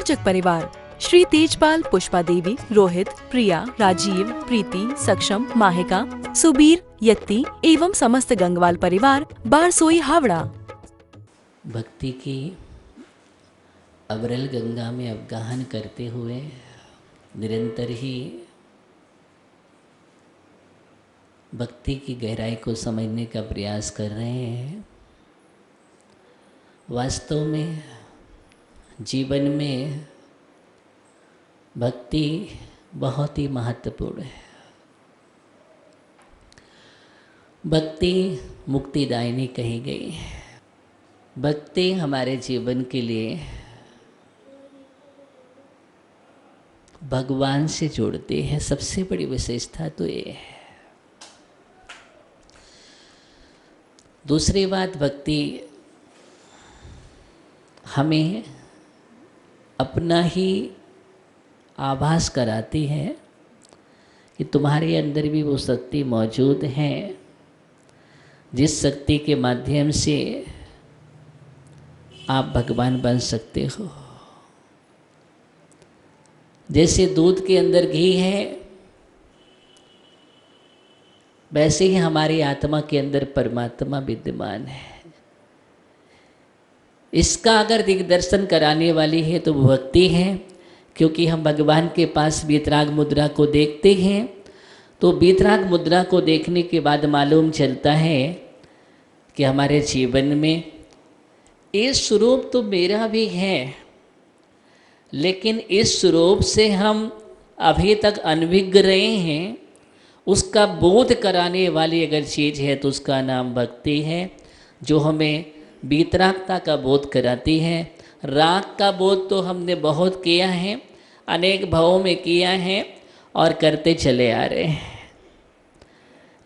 प्रायोजक परिवार श्री तेजपाल, पुष्पा देवी, रोहित, प्रिया, राजीव, प्रीति, सक्षम, माहिका, सुबीर, यत्ती एवं समस्त गंगवाल परिवार, बारसोई, हावड़ा। भक्ति की अविरल गंगा में अवगाहन करते हुए निरंतर ही भक्ति की गहराई को समझने का प्रयास कर रहे हैं। वास्तव में जीवन में भक्ति बहुत ही महत्वपूर्ण है। भक्ति मुक्तिदायिनी कही गई है। भक्ति हमारे जीवन के लिए भगवान से जोड़ते हैं। सबसे बड़ी विशेषता तो ये है। दूसरी बात, भक्ति हमें अपना ही आभास कराती है कि तुम्हारे अंदर भी वो शक्ति मौजूद है जिस शक्ति के माध्यम से आप भगवान बन सकते हो। जैसे दूध के अंदर घी है, वैसे ही हमारी आत्मा के अंदर परमात्मा विद्यमान है। इसका अगर दिग्दर्शन कराने वाली है तो भक्ति है, क्योंकि हम भगवान के पास वीतराग मुद्रा को देखते हैं तो वीतराग मुद्रा को देखने के बाद मालूम चलता है कि हमारे जीवन में ये स्वरूप तो मेरा भी है, लेकिन इस स्वरूप से हम अभी तक अनभिज्ञ रहे हैं। उसका बोध कराने वाली अगर चीज़ है तो उसका नाम भक्ति है, जो हमें वीतरागता का बोध कराती है। राग का बोध तो हमने बहुत किया है, अनेक भावों में किया है और करते चले आ रहे हैं,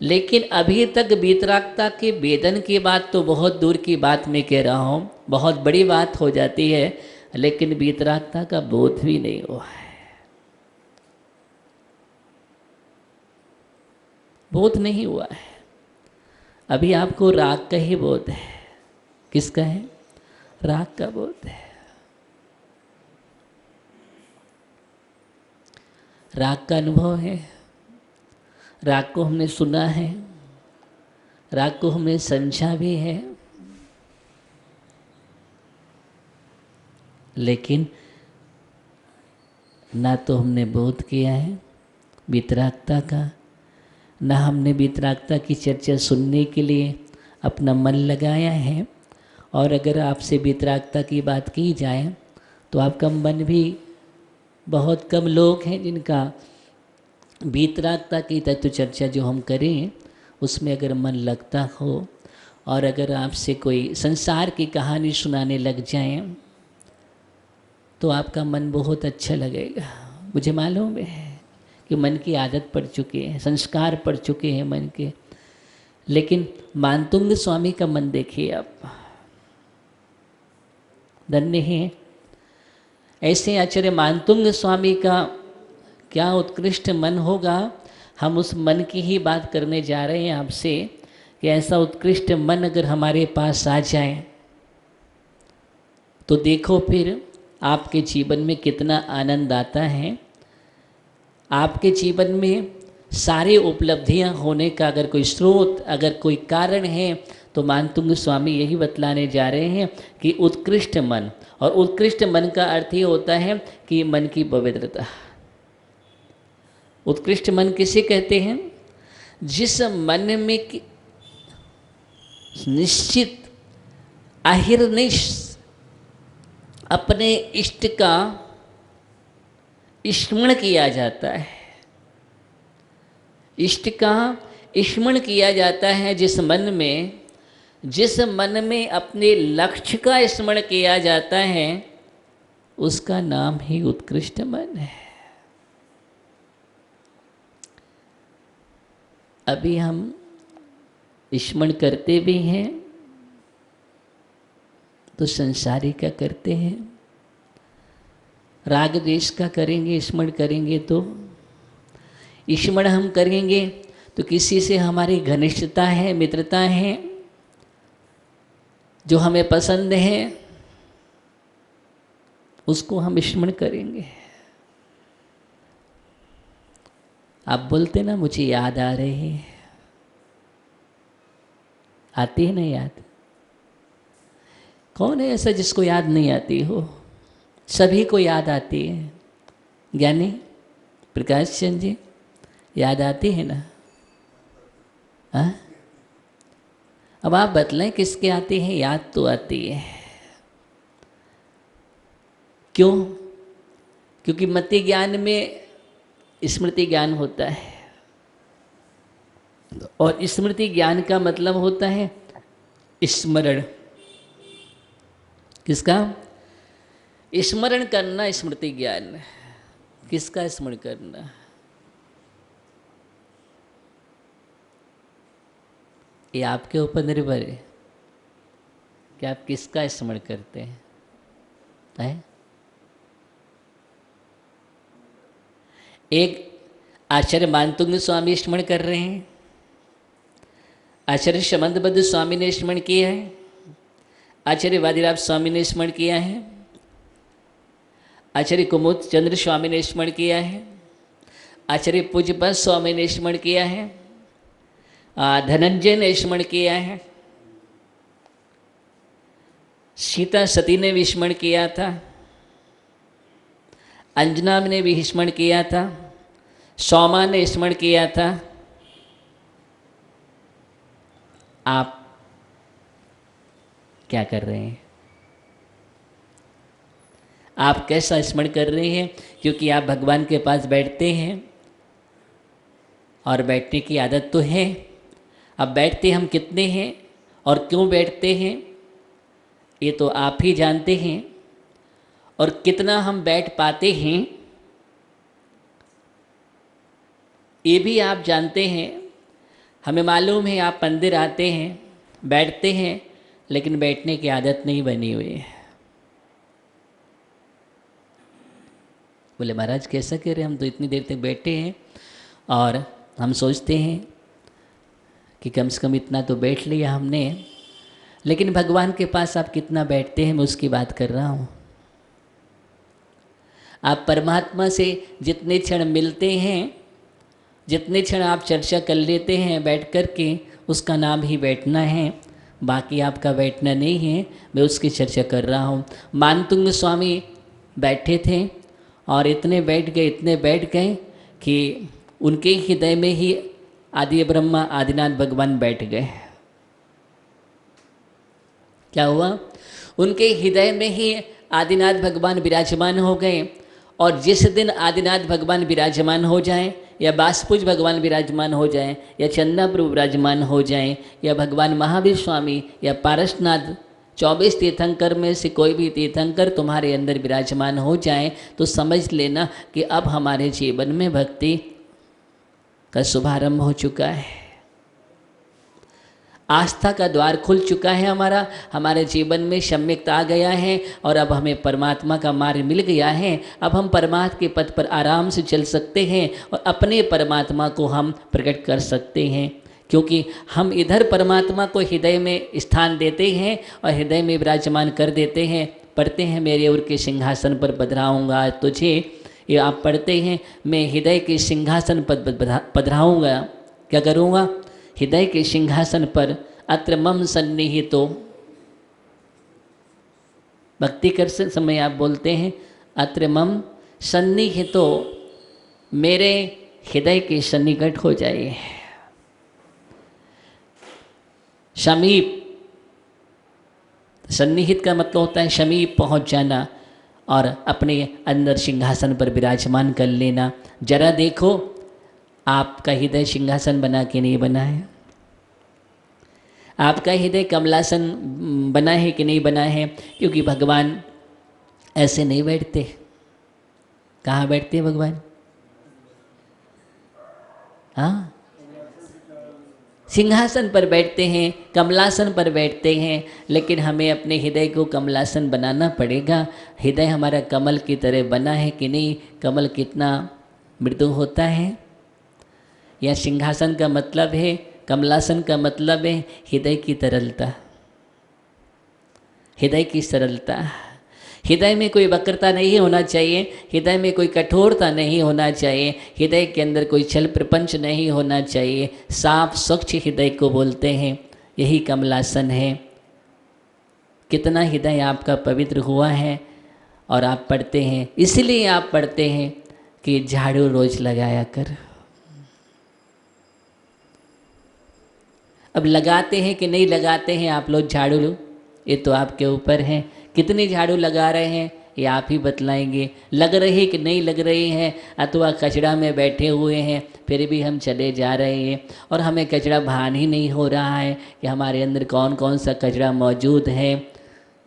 लेकिन अभी तक वीतरागता के वेदन की बात तो बहुत दूर की बात मैं कह रहा हूँ, बहुत बड़ी बात हो जाती है, लेकिन वीतरागता का बोध भी नहीं हुआ है। बोध नहीं हुआ है। अभी आपको राग का ही बोध है। किसका है? राग का बोध है। राग का अनुभव है। राग को हमने सुना है, राग को हमने समझा भी है, लेकिन ना तो हमने बोध किया है वीतरागता का, ना हमने वीतरागता की चर्चा सुनने के लिए अपना मन लगाया है। और अगर आपसे वीतरागता की बात की जाए तो आपका मन भी, बहुत कम लोग हैं जिनका वीतरागता की तत्व चर्चा जो हम करें उसमें अगर मन लगता हो, और अगर आपसे कोई संसार की कहानी सुनाने लग जाए तो आपका मन बहुत अच्छा लगेगा। मुझे मालूम है कि मन की आदत पड़ चुकी है, संस्कार पड़ चुके हैं मन के। लेकिन मानतुंग स्वामी का मन देखिए आप, धन्य है। ऐसे आचार्य मानतुंग स्वामी का क्या उत्कृष्ट मन होगा। हम उस मन की ही बात करने जा रहे हैं आपसे कि ऐसा उत्कृष्ट मन अगर हमारे पास आ जाए तो देखो फिर आपके जीवन में कितना आनंद आता है। आपके जीवन में सारी उपलब्धियां होने का अगर कोई स्रोत, अगर कोई कारण है तो मानतुंग स्वामी यही बतलाने जा रहे हैं कि उत्कृष्ट मन। और उत्कृष्ट मन का अर्थ ये होता है कि मन की पवित्रता। उत्कृष्ट मन किसे कहते हैं? जिस मन में निश्चित अहिर्निश अपने इष्ट का स्मरण किया जाता है। इष्ट का स्मरण किया जाता है जिस मन में अपने लक्ष्य का स्मरण किया जाता है, उसका नाम ही उत्कृष्ट मन है। अभी हम स्मरण करते भी हैं तो संसारी का करते हैं। राग द्वेष का करेंगे, स्मरण करेंगे तो स्मरण हम करेंगे तो किसी से हमारी घनिष्ठता है, मित्रता है, जो हमें पसंद है, उसको हम स्मरण करेंगे। आप बोलते ना मुझे याद आ रहे हैं, आती है ना याद? कौन है ऐसा जिसको याद नहीं आती हो? सभी को याद आती है। ज्ञानी प्रकाश चंद जी, याद आती है ना? हाँ, अब आप बतलाएं किसके आती है? याद तो आती है। क्यों? क्योंकि मति ज्ञान में स्मृति ज्ञान होता है, और स्मृति ज्ञान का मतलब होता है स्मरण। किसका स्मरण करना? स्मृति ज्ञान। किसका स्मरण करना? ये आपके ऊपर निर्भर है कि आप किसका स्मरण करते हैं, है? एक आचार्य मानतुंग स्वामी स्मरण कर रहे हैं, आचार्य शमंतबद्ध स्वामी ने स्मरण किया है, आचार्य वादिराज स्वामी ने स्मरण किया है, आचार्य कुमुद चंद्र स्वामी ने स्मरण किया है, आचार्य पूज्यपाद स्वामी ने स्मरण किया है, धनंजय ने स्मरण किया है, सीता सती ने भी स्मरण किया था, अंजना ने भी स्मरण किया था, सौमा ने स्मरण किया था। आप क्या कर रहे हैं? आप कैसा स्मरण कर रहे हैं? क्योंकि आप भगवान के पास बैठते हैं और बैठने की आदत तो है। अब बैठते हम कितने हैं और क्यों बैठते हैं ये तो आप ही जानते हैं, और कितना हम बैठ पाते हैं ये भी आप जानते हैं। हमें मालूम है आप मंदिर आते हैं, बैठते हैं, लेकिन बैठने की आदत नहीं बनी हुई है। बोले महाराज कैसा कह रहे, हम तो इतनी देर तक बैठे हैं और हम सोचते हैं कि कम से कम इतना तो बैठ लिया हमने, लेकिन भगवान के पास आप कितना बैठते हैं मैं उसकी बात कर रहा हूँ। आप परमात्मा से जितने क्षण मिलते हैं, जितने क्षण आप चर्चा कर लेते हैं बैठ कर के, उसका नाम ही बैठना है, बाकी आपका बैठना नहीं है। मैं उसकी चर्चा कर रहा हूँ। मानतुंग स्वामी बैठे थे और इतने बैठ गए कि उनके हृदय में ही आदि ब्रह्मा आदिनाथ भगवान बैठ गए। क्या हुआ? उनके हृदय में ही आदिनाथ भगवान विराजमान हो गए। और जिस दिन आदिनाथ भगवान विराजमान हो जाएं, या बासपुज भगवान विराजमान हो जाएं, या चंदा प्रभु विराजमान हो जाएं, या भगवान महावीर स्वामी या पारसनाथ 24 तीर्थंकर में से कोई भी तीर्थंकर तुम्हारे अंदर विराजमान हो जाएं, तो समझ लेना कि अब हमारे जीवन में भक्ति का शुभारंभ हो चुका है। आस्था का द्वार खुल चुका है हमारे जीवन में सम्यकता आ गया है, और अब हमें परमात्मा का मार्ग मिल गया है। अब हम परमात्मा के पथ पर आराम से चल सकते हैं और अपने परमात्मा को हम प्रकट कर सकते हैं, क्योंकि हम इधर परमात्मा को हृदय में स्थान देते हैं और हृदय में विराजमान कर देते हैं। पढ़ते हैं मेरे उर के सिंहासन पर पधराऊँगा तुझे, ये आप पढ़ते हैं मैं हृदय के सिंहासन पर पधराऊँगा। क्या करूँगा? हृदय के सिंहासन पर अत्र मम सन्निहितो। भक्ति कर समय आप बोलते हैं अत्र मम सन्निहितो, मेरे हृदय के सन्निकट हो जाइए। समीप, सन्निहित का मतलब होता है समीप पहुंच जाना और अपने अंदर सिंहासन पर विराजमान कर लेना। जरा देखो आपका हृदय सिंहासन बना के नहीं बना है? आपका हृदय कमलासन बना है कि नहीं बना है? क्योंकि भगवान ऐसे नहीं बैठते। कहाँ बैठते हैं भगवान? हाँ, सिंहासन पर बैठते हैं, कमलासन पर बैठते हैं। लेकिन हमें अपने हृदय को कमलासन बनाना पड़ेगा। हृदय हमारा कमल की तरह बना है कि नहीं? कमल कितना मृदु होता है। या सिंहासन का मतलब है, कमलासन का मतलब है हृदय की तरलता, हृदय की सरलता। हृदय में कोई वक्रता नहीं होना चाहिए, हृदय में कोई कठोरता नहीं होना चाहिए, हृदय के अंदर कोई छल प्रपंच नहीं होना चाहिए। साफ स्वच्छ हृदय को बोलते हैं, यही कमलासन है। कितना हृदय आपका पवित्र हुआ है और आप पढ़ते हैं, इसलिए आप पढ़ते हैं कि झाड़ू रोज लगाया कर। अब लगाते हैं कि नहीं लगाते हैं आप लोग झाड़ू, ये तो आपके ऊपर है। कितनी झाड़ू लगा रहे हैं ये आप ही बतलाएंगे। लग रही कि नहीं लग रही है, अथवा कचरा में बैठे हुए हैं फिर भी हम चले जा रहे हैं और हमें कचरा भान ही नहीं हो रहा है कि हमारे अंदर कौन कौन सा कचरा मौजूद है।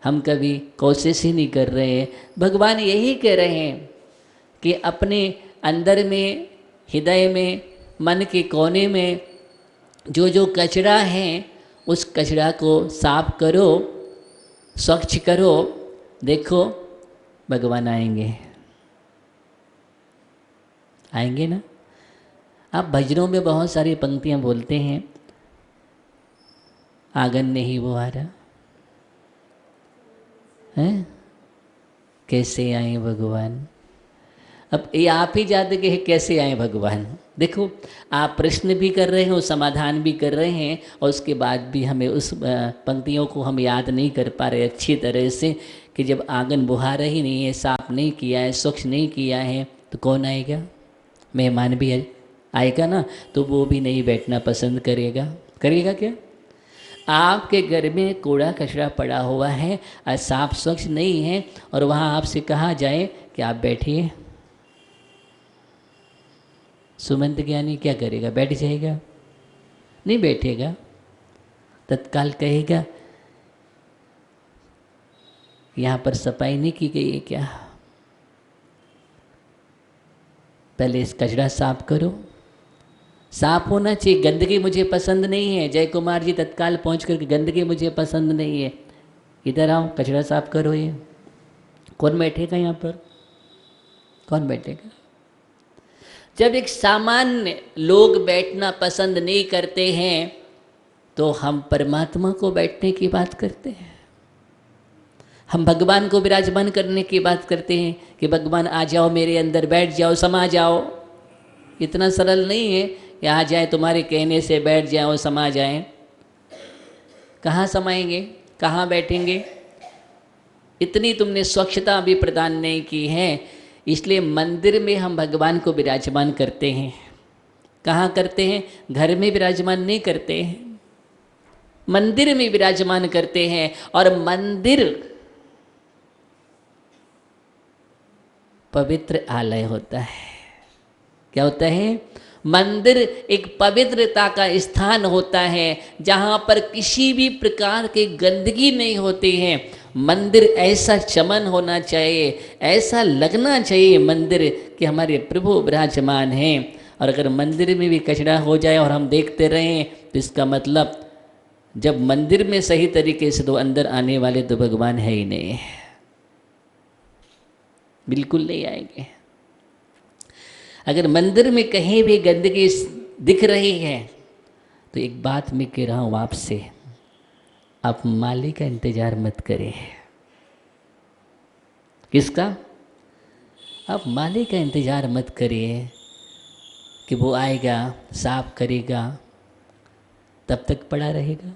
हम कभी कोशिश ही नहीं कर रहे हैं। भगवान यही कह रहे हैं कि अपने अंदर में, हृदय में, मन के कोने में जो जो कचरा है उस कचरा को साफ करो, स्वच्छ करो। देखो भगवान आएंगे, आएंगे ना। आप भजनों में बहुत सारी पंक्तियां बोलते हैं, आंगन नहीं वो आ रहा है, कैसे आए भगवान। अब ये आप ही जानते कि कैसे आए भगवान। देखो आप प्रश्न भी कर रहे हो, समाधान भी कर रहे हैं और उसके बाद भी हमें उस पंक्तियों को हम याद नहीं कर पा रहे अच्छी तरह से कि जब आंगन बुहारा ही नहीं है, साफ नहीं किया है, स्वच्छ नहीं किया है तो कौन आएगा। मेहमान भी आएगा ना तो वो भी नहीं बैठना पसंद करेगा। करेगा क्या। आपके घर में कूड़ा कचरा पड़ा हुआ है और साफ स्वच्छ नहीं है और वहाँ आपसे कहा जाए कि आप बैठिए, सुमंत ज्ञानी क्या करेगा, बैठ जाएगा, नहीं बैठेगा, तत्काल कहेगा यहाँ पर सफाई नहीं की गई है क्या, पहले इस कचरा साफ करो। साफ होना चाहिए, गंदगी मुझे पसंद नहीं है। जय कुमार जी तत्काल पहुँच कर गंदगी मुझे पसंद नहीं है, इधर आओ कचरा साफ करो। ये कौन बैठेगा यहाँ पर, कौन बैठेगा। जब एक सामान्य लोग बैठना पसंद नहीं करते हैं तो हम परमात्मा को बैठने की बात करते हैं, हम भगवान को विराजमान करने की बात करते हैं कि भगवान आ जाओ मेरे अंदर, बैठ जाओ, समा जाओ। इतना सरल नहीं है कि आ जाए तुम्हारे कहने से बैठ जाओ, समा जाए। कहाँ समाएंगे, कहाँ बैठेंगे। इतनी तुमने स्वच्छता भी प्रदान नहीं की है, इसलिए मंदिर में हम भगवान को विराजमान करते हैं। कहाँ करते हैं, घर में विराजमान नहीं करते हैं, मंदिर में विराजमान करते हैं। और मंदिर पवित्र आलय होता है। क्या होता है, मंदिर एक पवित्रता का स्थान होता है जहाँ पर किसी भी प्रकार की गंदगी नहीं होती है। मंदिर ऐसा चमन होना चाहिए, ऐसा लगना चाहिए मंदिर कि हमारे प्रभु विराजमान हैं। और अगर मंदिर में भी कचरा हो जाए और हम देखते रहें तो इसका मतलब जब मंदिर में सही तरीके से तो अंदर आने वाले तो भगवान है ही नहीं, बिल्कुल नहीं आएंगे। अगर मंदिर में कहीं भी गंदगी दिख रही है तो एक बात मैं कह रहा हूँ आपसे, आप माली का इंतजार मत करें। किसका, आप माली का इंतजार मत करिए कि वो आएगा साफ करेगा तब तक पड़ा रहेगा।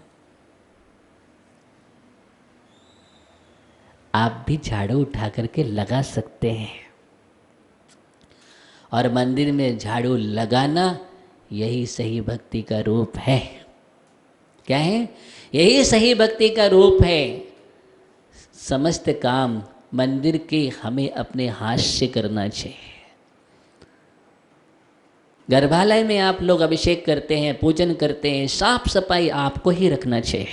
आप भी झाड़ू उठा करके लगा सकते हैं और मंदिर में झाड़ू लगाना यही सही भक्ति का रूप है। क्या है, यही सही भक्ति का रूप है। समस्त काम मंदिर के हमें अपने हाथ से करना चाहिए। गर्भालय में आप लोग अभिषेक करते हैं, पूजन करते हैं, साफ सफाई आपको ही रखना चाहिए।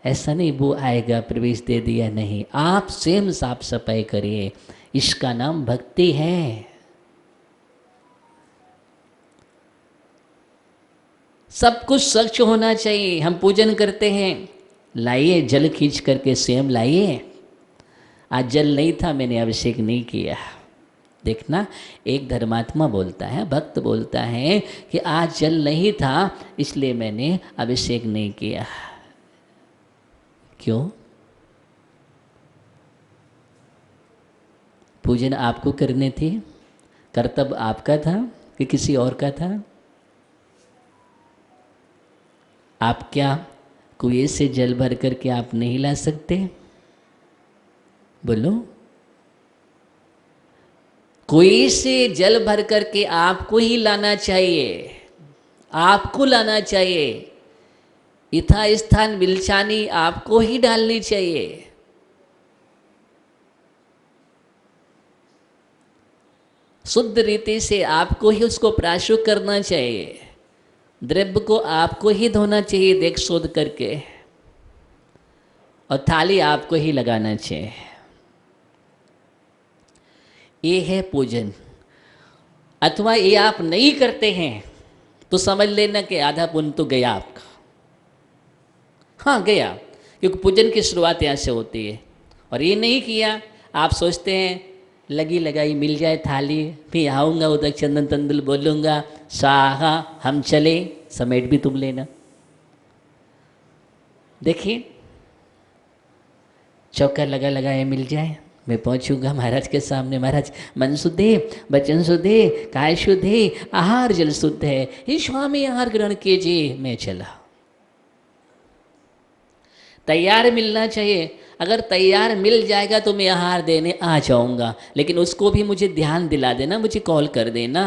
ऐसा नहीं वो आएगा प्रवेश दे दिया, नहीं, आप स्वयं साफ सफाई करिए। इसका नाम भक्ति है। सब कुछ स्वच्छ होना चाहिए। हम पूजन करते हैं, लाइए जल खींच करके स्वयं लाइए। आज जल नहीं था, मैंने अभिषेक नहीं किया। देखना, एक धर्मात्मा बोलता है, भक्त बोलता है कि आज जल नहीं था इसलिए मैंने अभिषेक नहीं किया। क्यों? पूजन आपको करने थे, कर्तव्य आपका था कि किसी और का था? आप क्या कुएं से जल भर करके आप नहीं ला सकते? बोलो। कुएं से जल भर करके आपको ही लाना चाहिए, आपको लाना चाहिए। यथा स्थान विलचानी आपको ही डालनी चाहिए। शुद्ध रीति से आपको ही उसको प्राशुक करना चाहिए। द्रव्य को आपको ही धोना चाहिए देख शोध करके, और थाली आपको ही लगाना चाहिए। ये है पूजन। अथवा ये आप नहीं करते हैं तो समझ लेना कि आधा पुण्य तो गया आपका। हाँ गया, क्योंकि पूजन की शुरुआत यहाँ से होती है। और ये नहीं किया, आप सोचते हैं लगी लगाई मिल जाए थाली, फिर आऊँगा उधर चंदन तंदुल बोलूँगा, स्वाहा हम चले, समेट भी तुम लेना। देखिए चौका लगा लगाया मिल जाए, मैं पहुंचूंगा महाराज के सामने, महाराज मन शुद्ध है, वचन शुद्ध है, काय शुद्ध है, आहार जल शुद्ध है, हे स्वामी आहार ग्रहण कीजिए। मैं चला। तैयार मिलना चाहिए। अगर तैयार मिल जाएगा तो मैं आहार देने आ जाऊंगा, लेकिन उसको भी मुझे ध्यान दिला देना, मुझे कॉल कर देना।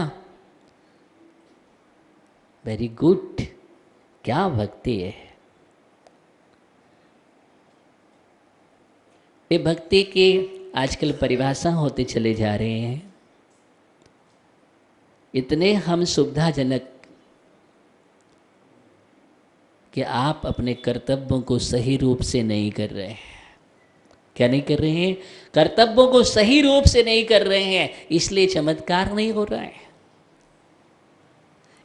वेरी गुड, क्या भक्ति है। ये भक्ति के आजकल परिभाषा होते चले जा रहे हैं। इतने हम सुविधाजनक कि आप अपने कर्तव्यों को सही रूप से नहीं कर रहे हैं। क्या नहीं कर रहे हैं? कर्तव्यों को सही रूप से नहीं कर रहे हैं, इसलिए चमत्कार नहीं हो रहा है।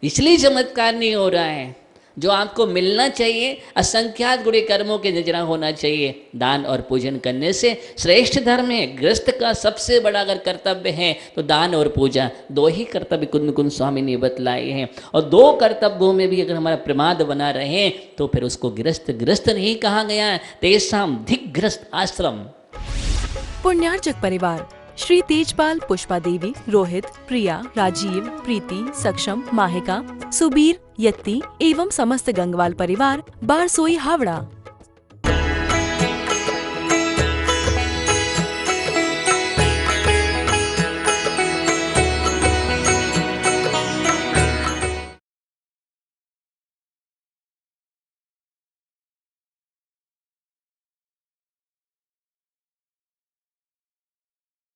इसलिए चमत्कार नहीं हो रहा है। जो आपको मिलना चाहिए, असंख्यात गुणे कर्मों के नजरा होना चाहिए। दान और पूजन करने से श्रेष्ठ धर्म है। गृहस्थ का सबसे बड़ा अगर कर्तव्य है तो दान और पूजा, दो ही कर्तव्य कुंद कुंद स्वामी ने बतलाए हैं। और दो कर्तव्यों में भी अगर हमारा प्रमाद बना रहे तो फिर उसको गृहस्थ नहीं कहा गया, तेषाम धिग्रस्त आश्रम। पुण्यार्चक परिवार श्री तेजपाल, पुष्पा देवी, रोहित, प्रिया, राजीव, प्रीति, सक्षम, माहिका, सुबीर, यत्ती एवं समस्त गंगवाल परिवार, बारसोई, हावड़ा।